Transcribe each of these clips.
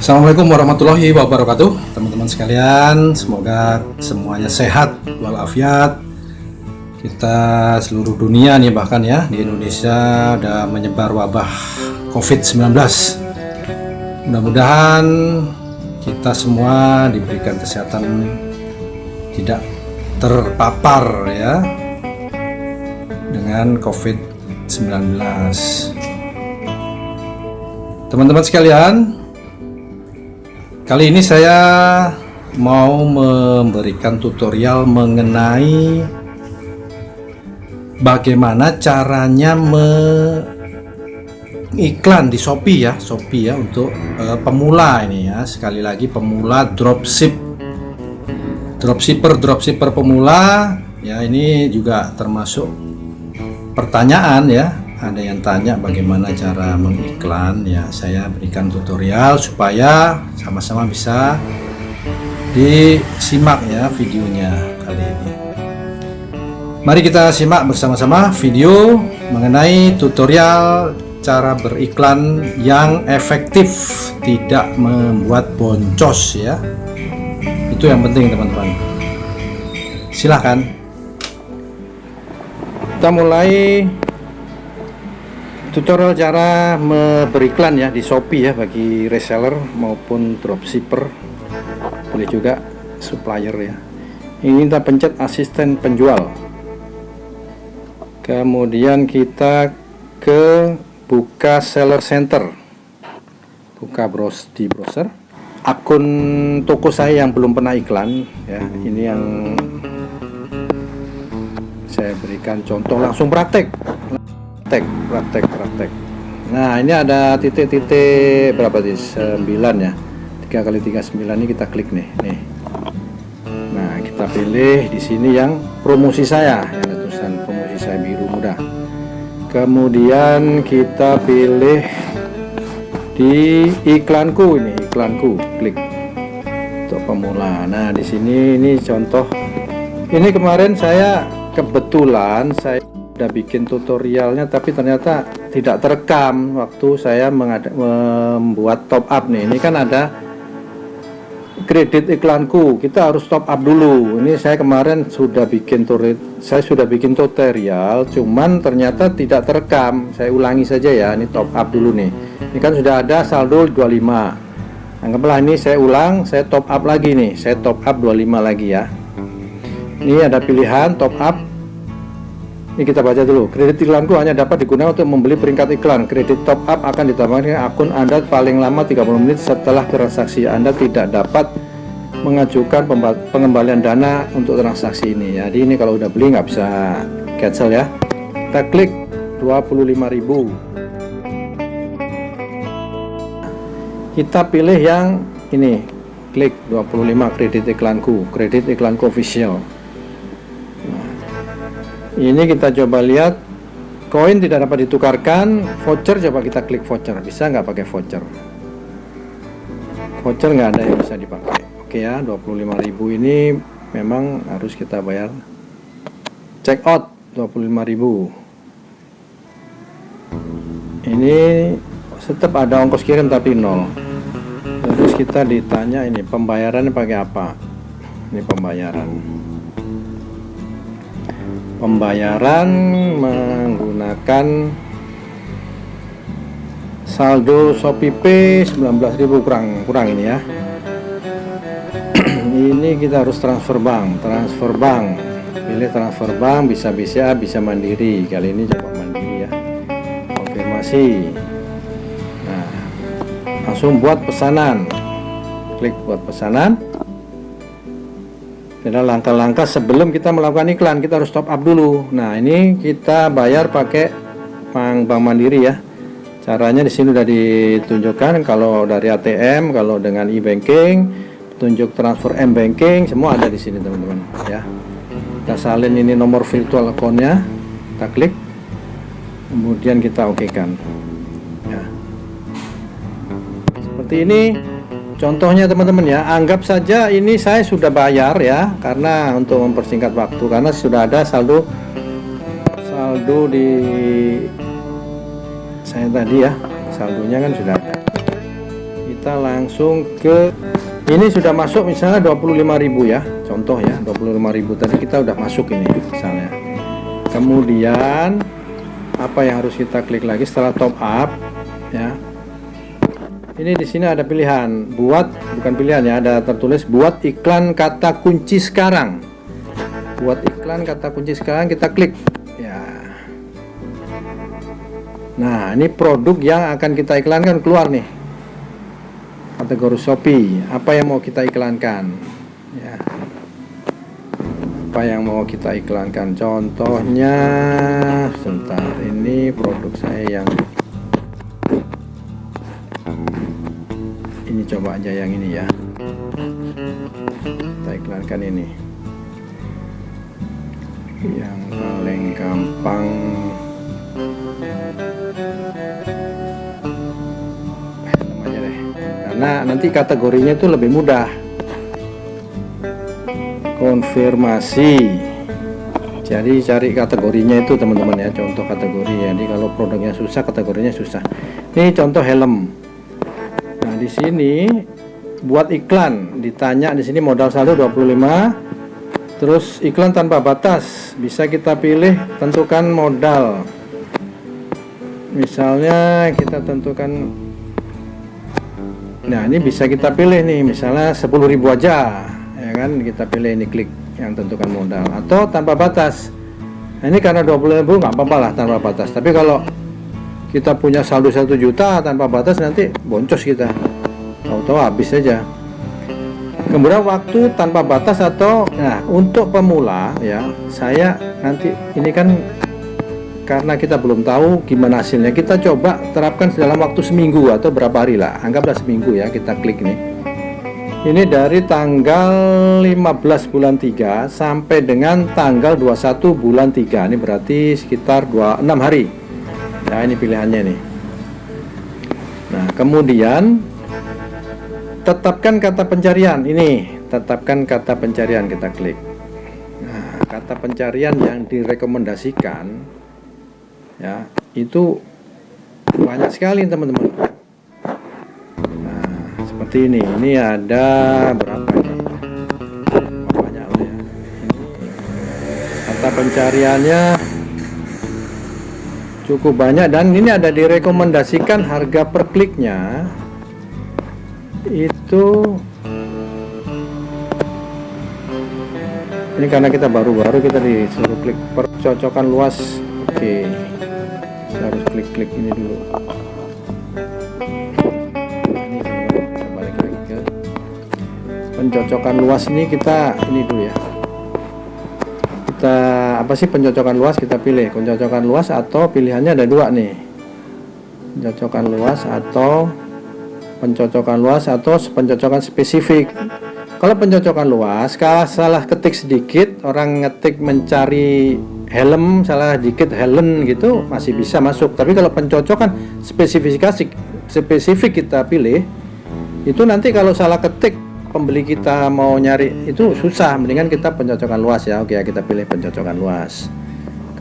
Assalamualaikum warahmatullahi wabarakatuh, teman-teman sekalian. Semoga semuanya sehat walafiat. Kita seluruh dunia nih, bahkan ya di Indonesia ada menyebar wabah COVID-19. Mudah-mudahan kita semua diberikan kesehatan, tidak terpapar ya dengan COVID-19. Teman-teman sekalian, kali ini saya mau memberikan tutorial mengenai bagaimana caranya mengiklan di Shopee ya, untuk pemula ini ya. Sekali lagi pemula, dropshipper pemula ya. Ini juga termasuk pertanyaan ya. Ada yang tanya bagaimana cara mengiklan ya, saya berikan tutorial supaya sama-sama bisa disimak ya videonya kali ini. Mari kita simak bersama-sama video mengenai tutorial cara beriklan yang efektif, tidak membuat boncos ya. Itu yang penting teman-teman. Silahkan kita mulai tutorial cara beriklan ya di Shopee ya, bagi reseller maupun dropshipper, boleh juga supplier ya. Ini kita pencet asisten penjual, kemudian kita ke buka seller center, buka di browser akun toko saya yang belum pernah iklan ya. Ini yang saya berikan contoh, langsung praktek. Nah, ini ada titik-titik berapa sih? 9 ya. 3 kali 3 9 ini kita klik nih. Nah, kita pilih di sini yang promosi saya, yang ada tulisan promosi saya biru muda. Kemudian kita pilih di iklanku, ini iklanku, klik untuk pemula. Nah, di sini ini contoh. Ini kemarin saya kebetulan saya udah bikin tutorialnya, tapi ternyata tidak terekam waktu saya membuat top up nih. Ini kan ada kredit iklanku, kita harus top up dulu. Ini saya kemarin sudah bikin tutorial, cuman ternyata tidak terekam. Saya ulangi saja ya, ini top up dulu nih. Ini kan sudah ada saldo 25. Anggaplah ini saya ulang, saya top up lagi nih, saya top up 25 lagi ya. Ini ada pilihan top up. Ini kita baca dulu. Kredit iklanku hanya dapat digunakan untuk membeli peringkat iklan. Kredit top up akan ditambahkan akun Anda paling lama 30 menit setelah transaksi. Anda tidak dapat mengajukan pengembalian dana untuk transaksi ini. Jadi ini kalau udah beli nggak bisa cancel ya. Kita klik 25.000. Kita pilih yang ini. Klik 25 kredit iklanku official. Ini kita coba lihat, koin tidak dapat ditukarkan. Voucher, coba kita klik voucher, bisa nggak pakai voucher? Voucher nggak ada yang bisa dipakai. Oke ya, 25.000 ini memang harus kita bayar. Check out 25.000. Ini tetap ada ongkos kirim tapi 0. Terus kita ditanya ini pembayarannya pakai apa? Ini pembayaran menggunakan saldo Shopee Pay 19.000 kurang ini ya. Ini kita harus transfer bank, pilih transfer bank, bisa mandiri. Kali ini coba mandiri ya, konfirmasi. Nah, langsung buat pesanan, klik buat pesanan. Ada langkah-langkah sebelum kita melakukan iklan, kita harus top up dulu. Nah, ini kita bayar pakai Bank Mandiri ya. Caranya di sini udah ditunjukkan, kalau dari ATM, kalau dengan e-banking, petunjuk transfer m-banking, semua ada di sini teman-teman ya. Kita salin ini nomor virtual account-nya, kita klik, kemudian kita oke-kan ya. Seperti ini contohnya teman-teman ya. Anggap saja ini saya sudah bayar ya, karena untuk mempersingkat waktu, karena sudah ada saldo di saya tadi ya, saldonya kan sudah ada. kita langsung ke ini. Sudah masuk misalnya 25.000 ya, contoh ya, 25.000 tadi kita udah masuk ini misalnya. Kemudian apa yang harus kita klik lagi setelah top up ya? Ini di sini ada pilihan buat, bukan pilihan ya, ada tertulis buat iklan kata kunci sekarang. Buat iklan kata kunci sekarang, kita klik ya. Nah, ini produk yang akan kita iklankan keluar nih. Kategori Shopee, apa yang mau kita iklankan ya. Apa yang mau kita iklankan, contohnya sebentar, ini produk saya yang ini, coba aja yang ini ya, kita iklankan ini yang paling gampang. Namanya deh, karena nanti kategorinya itu lebih mudah. Konfirmasi, jadi cari kategorinya itu teman-teman ya, contoh kategori. Jadi kalau produknya susah, kategorinya susah. Ini contoh helm. Nah, di sini buat iklan, ditanya di sini modal saldo 25. Terus iklan tanpa batas, bisa kita pilih tentukan modal. Misalnya kita tentukan, nah ini bisa kita pilih nih, misalnya 10.000 aja ya kan, kita pilih ini, klik yang tentukan modal atau tanpa batas. Nah, ini karena 20.000 nggak apa-apa lah tanpa batas, tapi kalau kita punya saldo 1 juta tanpa batas nanti boncos kita, tahu-tahu habis saja. Kemudian waktu tanpa batas atau, nah untuk pemula ya, saya nanti ini kan karena kita belum tahu gimana hasilnya, kita coba terapkan dalam waktu seminggu atau berapa hari lah, anggaplah seminggu ya. Kita klik nih, ini dari tanggal 15 bulan 3 sampai dengan tanggal 21 bulan 3, ini berarti sekitar 26 hari ya, ini pilihannya nih. Nah, kemudian tetapkan kata pencarian, ini tetapkan kata pencarian, kita klik. Nah, kata pencarian yang direkomendasikan ya, itu banyak sekali teman-teman. Nah, seperti ini ada berapa ini? Banyak lah ya. Kata pencariannya cukup banyak, dan ini ada direkomendasikan harga per kliknya itu, ini karena kita baru-baru, kita disuruh klik percocokan luas. Oke, kita harus klik ini dulu. Ini kita balik lagi ke pencocokan luas. Ini kita ini dulu ya, kita apa sih pencocokan luas, kita pilih pencocokan luas atau pilihannya ada dua nih, pencocokan luas atau pencocokan luas atau pencocokan spesifik. Kalau pencocokan luas, kalau salah ketik sedikit, orang ngetik mencari helm, salah dikit Helen gitu, masih bisa masuk. Tapi kalau pencocokan spesifik kita pilih, itu nanti kalau salah ketik pembeli kita mau nyari itu susah, mendingan kita pencocokan luas ya. Oke, kita pilih pencocokan luas.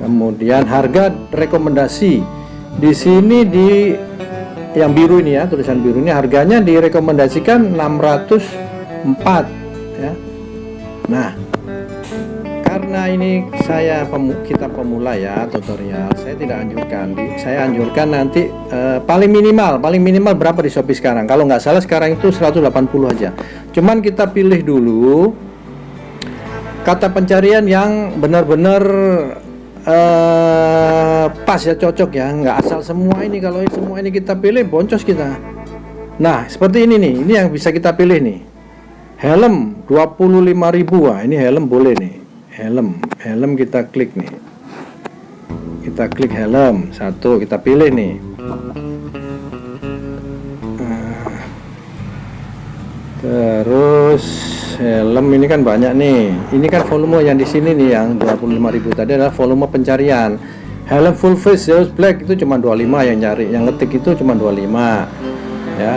Kemudian harga rekomendasi di sini, di yang biru ini ya, tulisan biru ini harganya direkomendasikan 604 ya. Nah, karena ini kita pemula ya, tutorial, saya tidak anjurkan. Saya anjurkan nanti paling minimal berapa di Shopee sekarang. Kalau nggak salah sekarang itu 180 aja. Cuman kita pilih dulu kata pencarian yang benar-benar pas ya, cocok ya, nggak asal semua ini. Kalau semua ini kita pilih, boncos kita. Nah, seperti ini nih, ini yang bisa kita pilih nih. Helm 25.000. Wah, ini helm boleh nih. Helm kita klik nih. Kita klik helm satu, kita pilih nih. Terus helm ini kan banyak nih. Ini kan volume yang di sini nih, yang 25.000 tadi adalah volume pencarian. Helm full face Zeus Black itu cuma 25 yang nyari, yang ngetik itu cuma 25 ya.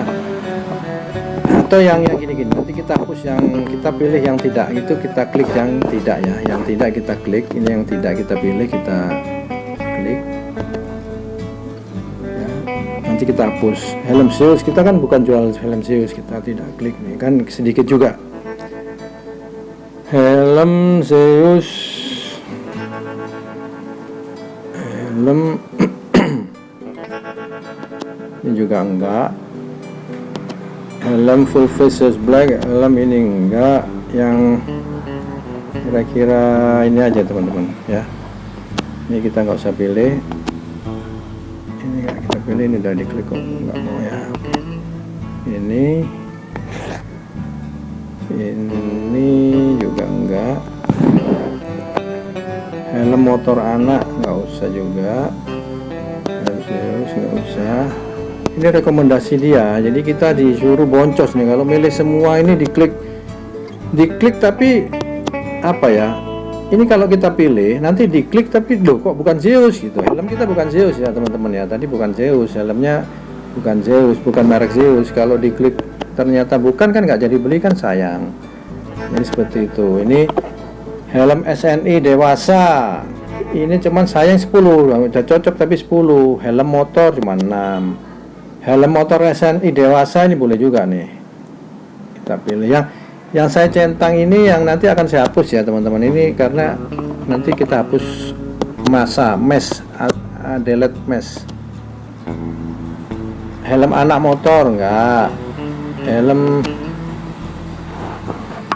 Atau yang gini-gini, nanti kita hapus, yang kita pilih yang tidak itu, kita klik yang tidak ya, yang tidak kita klik. Ini yang tidak kita pilih, kita klik ya. nanti kita hapus. Helm Zeus kita kan bukan jual helm Zeus, kita tidak klik nih kan, sedikit juga. Helm Zeus, helm ini juga enggak. Helm full face Zeus black, helm ini enggak. Yang kira-kira ini aja teman-teman ya. Ini kita nggak usah pilih, ini nggak kita pilih, ini udah diklik kok, nggak mau ya. Ini juga enggak. Helm motor anak nggak usah juga, nggak usah. Ini rekomendasi dia, jadi kita disuruh boncos nih kalau milih semua ini, diklik tapi apa ya, ini kalau kita pilih nanti diklik tapi loh kok bukan Zeus gitu. Helm kita bukan Zeus ya teman-teman ya, tadi bukan Zeus, helmnya bukan Zeus, bukan merek Zeus. Kalau diklik ternyata bukan kan nggak jadi beli kan, sayang. Jadi seperti itu. Ini helm SNI dewasa, ini cuman sayang 10, udah cocok tapi 10. Helm motor cuma 6. Helm motor SNI dewasa ini boleh juga nih, kita pilih yang saya centang ini, yang nanti akan saya hapus ya teman-teman. Ini karena nanti kita hapus mesh, delete mesh. Helm anak motor enggak, helm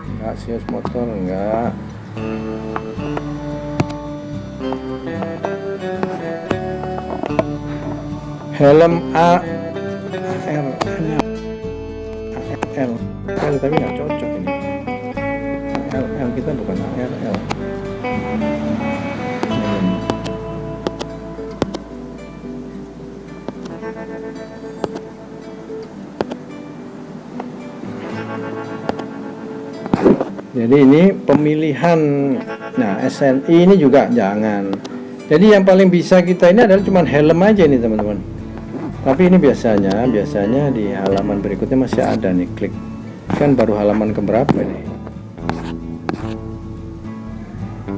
enggak, Zeus motor enggak. Helm ARL tapi nggak cocok ini. ARL kita bukan ARL. Jadi ini pemilihan. Nah, SNI ini juga jangan. Jadi yang paling bisa kita ini adalah cuman helm aja nih teman-teman. Tapi ini biasanya di halaman berikutnya masih ada nih, klik. Kan baru halaman keberapa nih?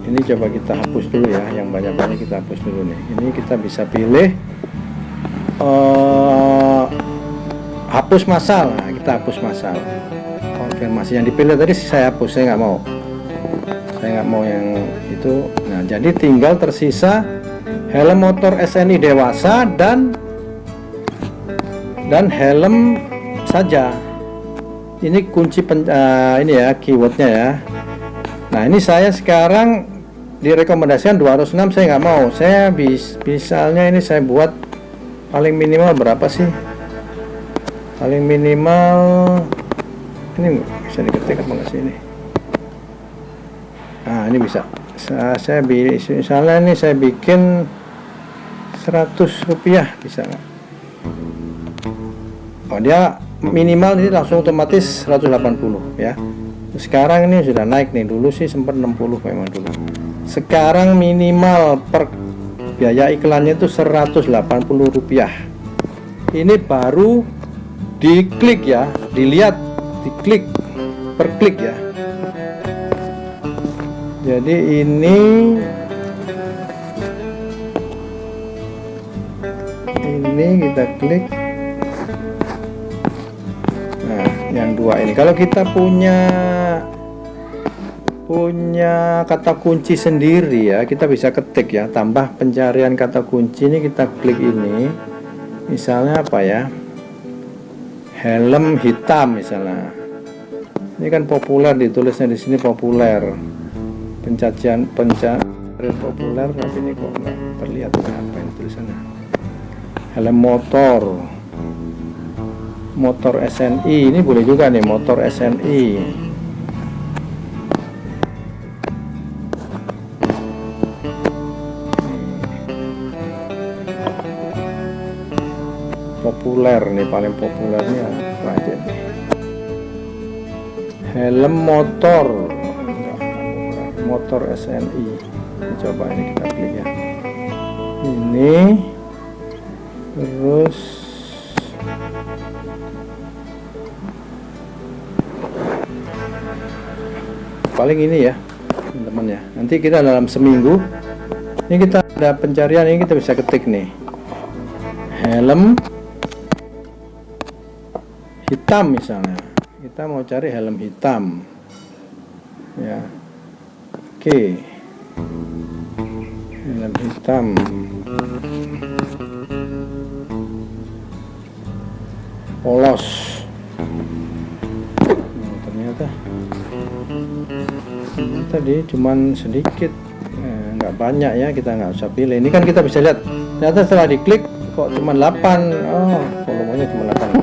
Ini coba kita hapus dulu ya, yang banyak-banyak kita hapus dulu nih. Ini kita bisa pilih hapus massal. Nah, kita hapus massal. Konfirmasi yang dipilih tadi saya hapus, saya nggak mau yang itu. Nah, jadi tinggal tersisa helm motor SNI dewasa dan helm saja. Ini kunci ini ya keywordnya ya. Nah, ini saya sekarang direkomendasikan 206, saya nggak mau. Saya misalnya ini saya buat paling minimal berapa sih? Paling minimal ini bisa diketik apa nggak sih ini? Nah, ini bisa. Saya misalnya ini saya bikin 100 rupiah bisa nggak? Oh, dia minimal ini langsung otomatis 180 ya. Sekarang ini sudah naik nih, dulu sih sempat 60 memang dulu. Sekarang minimal per biaya iklannya itu 180 rupiah. Ini baru diklik ya, dilihat, diklik per klik ya. Jadi ini kita klik. Nah, yang dua ini kalau kita punya kata kunci sendiri ya, kita bisa ketik ya, tambah pencarian kata kunci. Ini kita klik ini, misalnya apa ya, helm hitam misalnya. Ini kan populer, ditulisnya di sini populer, pencarian populer, tapi ini kok nggak terlihat apa yang tulisannya. Helm motor SNI, ini boleh juga nih, motor SNI. Populer nih, paling populernya apa aja nih? Helm motor SNI. Ini coba ini kita klik ya. Ini terus paling ini ya teman-teman ya. Nanti kita dalam seminggu ini kita ada pencarian, ini kita bisa ketik nih helm hitam misalnya, kita mau cari helm hitam ya. Oke, helm hitam polos. Ternyata dia cuman sedikit, nggak banyak ya, kita nggak usah pilih. Ini kan kita bisa lihat, ternyata setelah diklik kok cuma 8. Oh, volumenya cuma 8.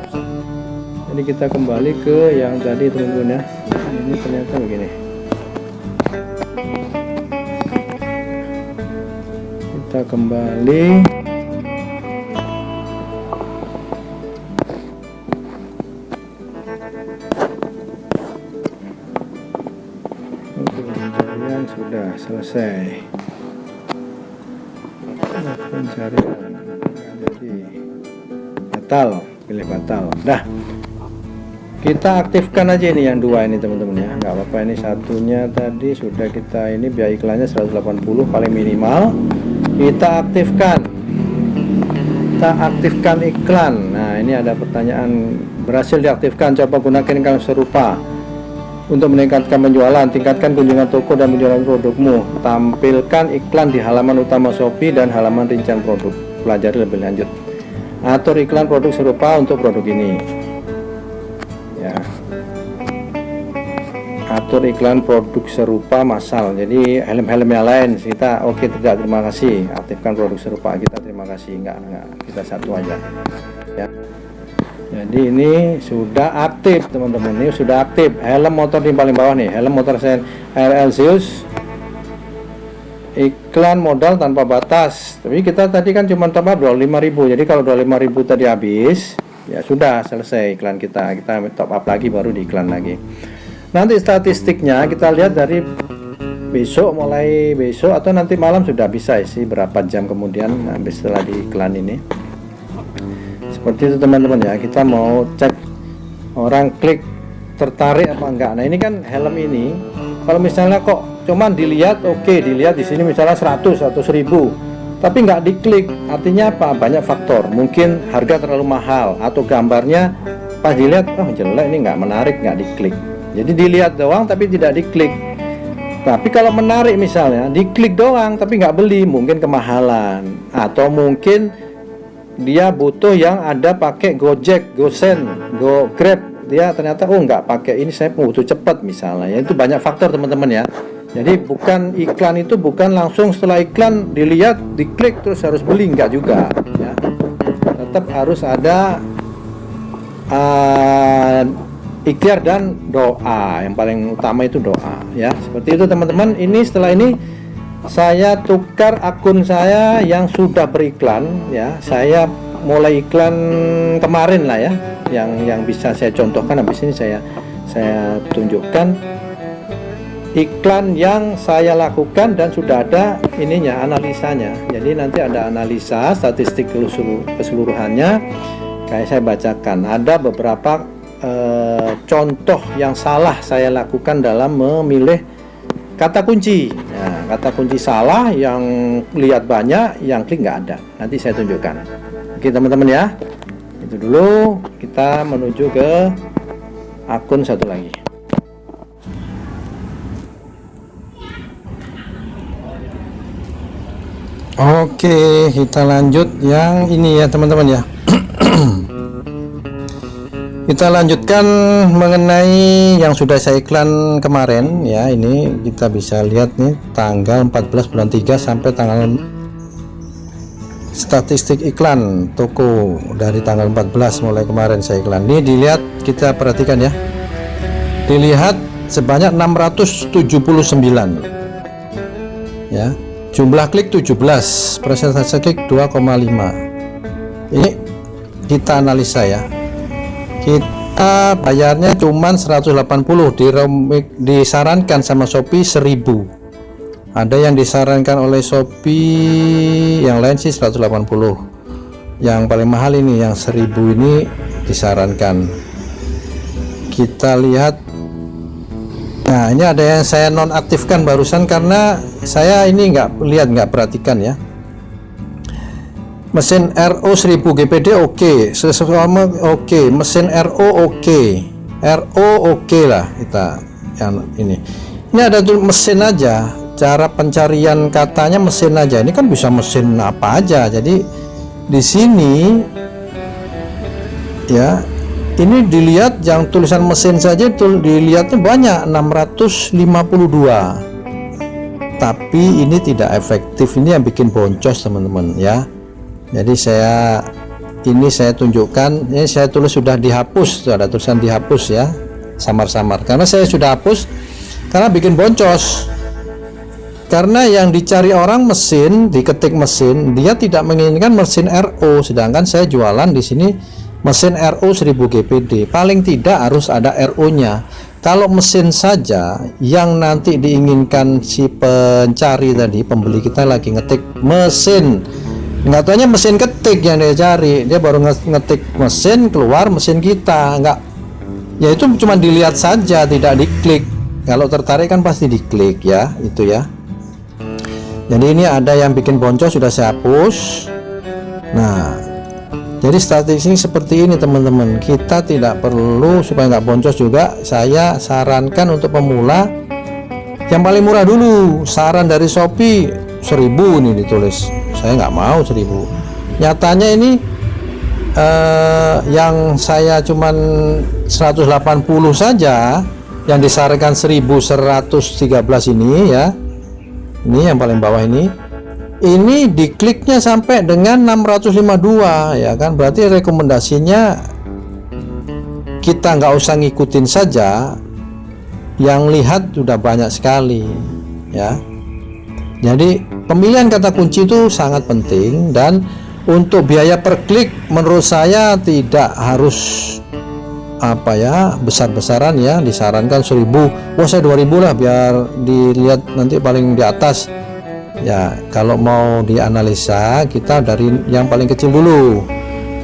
Jadi kita kembali ke yang tadi teman-teman ya. Ini ternyata begini. Kita kembali. Pencarian sudah selesai. Pencarian jadi batal, pilih batal. Dah, kita aktifkan aja ini yang dua ini teman-teman ya, nggak apa-apa. Ini satunya tadi sudah kita, ini biaya iklannya 180 paling minimal. Kita aktifkan iklan. Nah, ini ada pertanyaan, berhasil diaktifkan, coba gunakan iklan serupa untuk meningkatkan penjualan, tingkatkan kunjungan toko dan penjualan produkmu, tampilkan iklan di halaman utama Shopee dan halaman rincian produk, pelajari lebih lanjut, atur iklan produk serupa untuk produk ini ya, atur iklan produk serupa massal. Jadi helm-helm yang lain kita oke, tidak, terima kasih. Aktifkan produk serupa, kita terima kasih, enggak, kita satu aja ya. Jadi ini sudah aktif teman-teman, ini sudah aktif. Helm motor di paling bawah nih, helm motor RL Zeus, iklan modal tanpa batas. Tapi kita tadi kan cuma tambah 25.000, jadi kalau 25.000 tadi habis ya sudah selesai iklan kita top up lagi, baru di iklan lagi. Nanti statistiknya kita lihat dari besok, mulai besok atau nanti malam sudah bisa isi berapa jam kemudian habis setelah di iklan ini. Seperti itu teman-teman ya, kita mau cek orang klik tertarik apa enggak. Nah, ini kan helm ini kalau misalnya kok cuman dilihat, oke, dilihat di sini misalnya 100 atau 1000 tapi nggak diklik, artinya apa? Banyak faktor, mungkin harga terlalu mahal atau gambarnya pas dilihat oh jelek, ini nggak menarik, nggak diklik. Jadi dilihat doang tapi tidak diklik. Tapi kalau menarik misalnya diklik doang tapi nggak beli, mungkin kemahalan, atau mungkin dia butuh yang ada pakai Gojek, GoSend, GoGrab, dia ternyata oh nggak pakai ini, saya butuh cepat misalnya ya. Itu banyak faktor teman-teman ya. Jadi bukan iklan itu bukan langsung setelah iklan dilihat diklik terus harus beli, nggak juga ya. Tetap harus ada ikhtiar dan doa, yang paling utama itu doa ya. Seperti itu teman-teman. Ini setelah ini saya tukar akun saya yang sudah beriklan ya, saya mulai iklan kemarin lah ya, yang bisa saya contohkan. Habis ini saya tunjukkan iklan yang saya lakukan dan sudah ada ininya, analisanya. Jadi nanti ada analisa statistik keseluruhannya, kayak saya bacakan. Ada beberapa contoh yang salah saya lakukan dalam memilih kata kunci. Nah, kata kunci salah, yang lihat banyak, yang klik nggak ada. Nanti saya tunjukkan. Oke teman-teman ya, itu dulu. Kita menuju ke akun satu lagi. Oke, kita lanjut yang ini ya teman-teman ya. Kita lanjutkan mengenai yang sudah saya iklan kemarin ya. Ini kita bisa lihat nih tanggal 14 bulan 3 sampai tanggal statistik iklan toko dari tanggal 14 mulai kemarin saya iklan. Ini dilihat, kita perhatikan ya. Dilihat sebanyak 679 ya. Jumlah klik 17, persentase klik 2,5. Ini kita analisa ya. Kita bayarnya cuman 180, disarankan sama Shopee 1000. Ada yang disarankan oleh Shopee, yang lain sih 180. Yang paling mahal ini yang 1000 ini disarankan. Kita lihat. Nah, ini ada yang saya nonaktifkan barusan karena saya ini nggak perhatikan ya. Mesin RO 1000 GPD oke, sesama oke, mesin RO oke, RO oke lah kita yang ini. Ini ada tuh mesin aja, cara pencarian katanya mesin aja. Ini kan bisa mesin apa aja. Jadi di sini ya, ini dilihat yang tulisan mesin saja itu dilihatnya banyak 652. Tapi ini tidak efektif. Ini yang bikin boncos teman-teman ya. Jadi saya tunjukkan, ini saya tulis sudah dihapus, tuh ada tulisan dihapus ya, samar-samar, karena saya sudah hapus karena bikin boncos. Karena yang dicari orang mesin, diketik mesin, dia tidak menginginkan mesin RO, sedangkan saya jualan di sini mesin RO 1000 GPD, paling tidak harus ada RO-nya. Kalau mesin saja yang nanti diinginkan si pencari tadi, pembeli kita lagi ngetik mesin, nggak taunya mesin ketik yang dia cari, dia baru ngetik mesin, keluar mesin kita, nggak, ya itu cuma dilihat saja, tidak diklik. Kalau tertarik kan pasti diklik ya, itu ya. Jadi ini ada yang bikin boncos, sudah saya hapus. Nah, jadi strategi seperti ini teman-teman, kita tidak perlu, supaya nggak boncos juga, saya sarankan untuk pemula yang paling murah dulu. Saran dari Shopee 1000 ini ditulis, saya nggak mau 1000. Nyatanya ini yang saya cuman 180 saja, yang disarankan 1113 ini ya, ini yang paling bawah ini dikliknya sampai dengan 652 ya kan, berarti rekomendasinya kita nggak usah ngikutin saja, yang lihat sudah banyak sekali ya. Jadi pemilihan kata kunci itu sangat penting, dan untuk biaya per klik menurut saya tidak harus apa ya besar-besaran ya, disarankan 1000, wah saya 2000 lah biar dilihat nanti paling di atas ya. Kalau mau dianalisa, kita dari yang paling kecil dulu,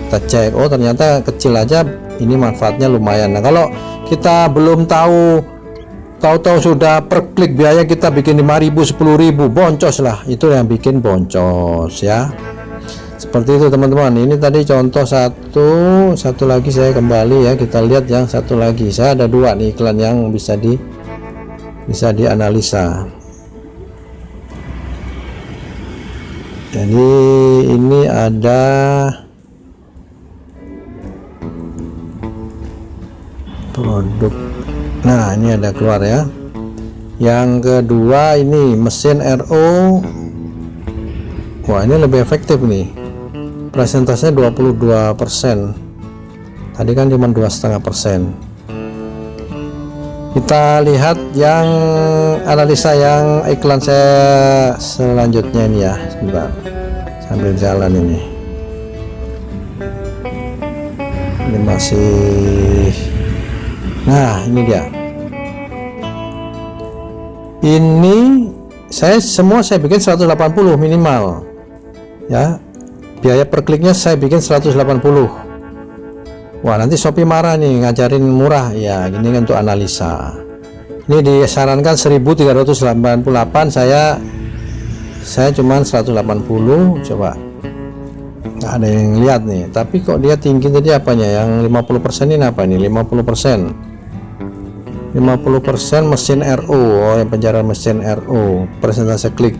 kita cek, oh ternyata kecil aja ini manfaatnya lumayan. Nah kalau kita belum tahu-tahu sudah per klik biaya kita bikin 5.000 10.000, boncos lah, itu yang bikin boncos ya. Seperti itu teman-teman. Ini tadi contoh satu lagi, saya kembali ya, kita lihat yang satu lagi. Saya ada 2 nih iklan yang bisa dianalisa. Jadi ini ada produk, nah ini ada keluar ya. Yang kedua ini mesin RO, wah ini lebih efektif nih, presentasenya 22%, tadi kan cuma 2,5%. Kita lihat yang analisa yang iklan saya selanjutnya ini ya, sebentar sambil jalan ini masih, nah ini dia. Ini saya bikin 180 minimal ya, biaya per kliknya saya bikin 180. Wah nanti Shopee marah nih ngajarin murah ya, gini kan untuk analisa. Ini disarankan 1388, saya cuman 180, coba nggak ada yang lihat nih, tapi kok dia tinggi tadi apanya, yang 50% ini apa nih, 50% mesin RO, oh yang pencarian mesin RO, persentase klik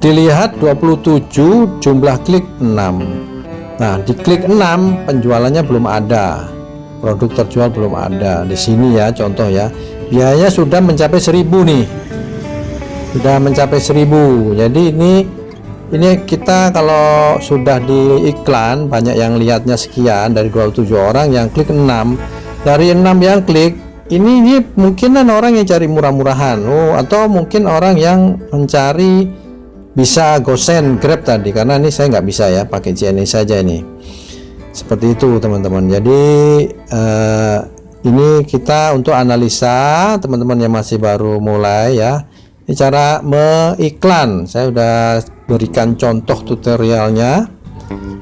dilihat 27, jumlah klik 6. Nah di klik 6 penjualannya belum ada, produk terjual belum ada di sini ya, contoh ya, biaya sudah mencapai 1000 nih, sudah mencapai 1000. Jadi ini kita kalau sudah di iklan banyak yang lihatnya sekian, dari 27 orang yang klik 6, dari 6 yang klik ini mungkinan orang yang cari murah-murahan, atau mungkin orang yang mencari bisa gosen Grab tadi, karena ini saya nggak bisa ya pakai JNE saja ini. Seperti itu teman-teman. Jadi ini kita untuk analisa teman-teman yang masih baru mulai ya. Ini cara mengiklan, saya udah berikan contoh tutorialnya,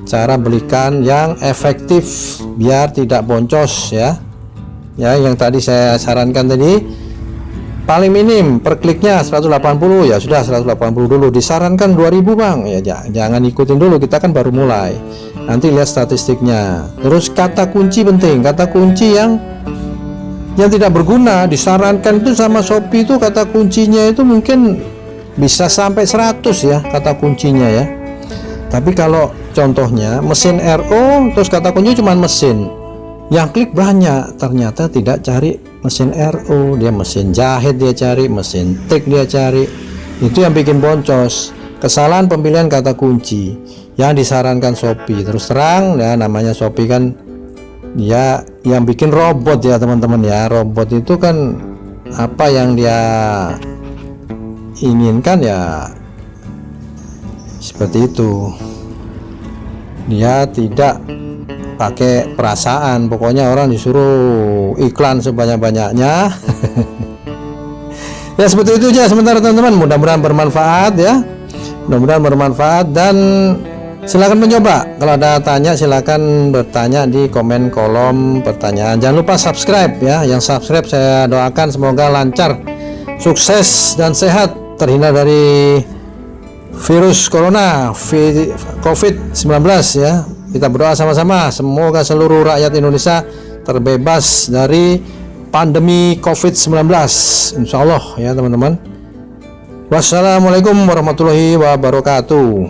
cara belikan yang efektif biar tidak boncos ya. Ya yang tadi saya sarankan tadi, paling minim per kliknya 180, ya sudah 180 dulu. Disarankan 2000 Bang, ya jangan ikutin dulu, kita kan baru mulai. Nanti lihat statistiknya. Terus kata kunci penting, kata kunci yang tidak berguna disarankan itu sama Shopee itu kata kuncinya itu mungkin bisa sampai 100 ya kata kuncinya ya. Tapi kalau contohnya mesin RO terus kata kunci cuma mesin, yang klik banyak, ternyata tidak cari mesin RO, dia mesin jahit dia cari, mesin tik dia cari. Itu yang bikin boncos. Kesalahan pemilihan kata kunci yang disarankan Shopee. Terus terang ya, namanya Shopee kan ya yang bikin robot ya teman-teman ya. Robot itu kan apa yang dia inginkan ya seperti itu. Dia tidak pakai perasaan, pokoknya orang disuruh iklan sebanyak-banyaknya. Ya seperti itu aja sementara teman-teman, mudah-mudahan bermanfaat ya, mudah-mudahan bermanfaat. Dan silakan mencoba, kalau ada tanya silakan bertanya di komen kolom pertanyaan. Jangan lupa subscribe ya, yang subscribe saya doakan semoga lancar, sukses dan sehat, terhindar dari virus corona COVID-19 ya. Kita berdoa sama-sama semoga seluruh rakyat Indonesia terbebas dari pandemi COVID-19, insya Allah ya teman-teman. Wassalamualaikum warahmatullahi wabarakatuh.